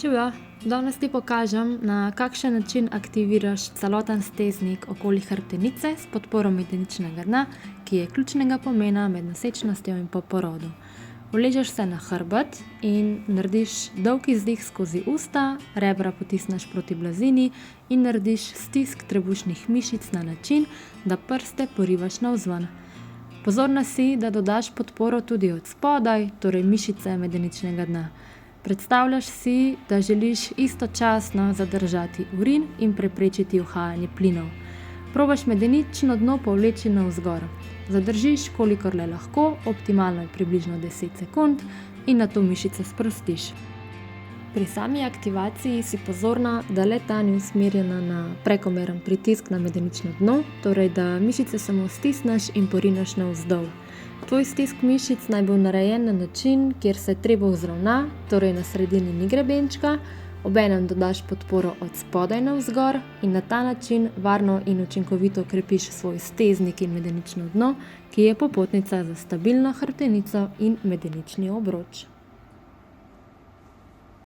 Živjo, danes ti pokažem, na kakšen način aktiviraš celoten steznik okoli hrbtenice s podporo medeničnega dna, ki je ključnega pomena med nosečnostjo in po porodu. Uležeš se na hrbet in narediš dolg izdih skozi usta, rebra potisneš proti blazini in narediš stisk trebušnih mišic na način, da prste porivaš navzven. Pozorna si, da dodaš podporo tudi od spodaj, torej mišice medeničnega dna. Predstavljaš si, da želiš istočasno zadržati urin in preprečiti uhajanje plinov. Probaš medenično dno povleči navzgor. Zadržiš, kolikor le lahko, optimalno je približno 10 sekund in nato mišice sprostiš. Pri sami aktivaciji si pozorna, da le-ta ni usmerjena na prekomeren pritisk na medenično dno, torej da mišice samo stisneš in porineš navzdol. Tvoj stisk mišic naj bo narejen na način, kjer se trebuh vzravna, torej na sredini ni grebenčka, obenem dodaš podporo od spodaj navzgor in na ta način varno in učinkovito krepiš svoj steznik in medenično dno, ki je popotnica za stabilno hrbtenico in medenični obroč.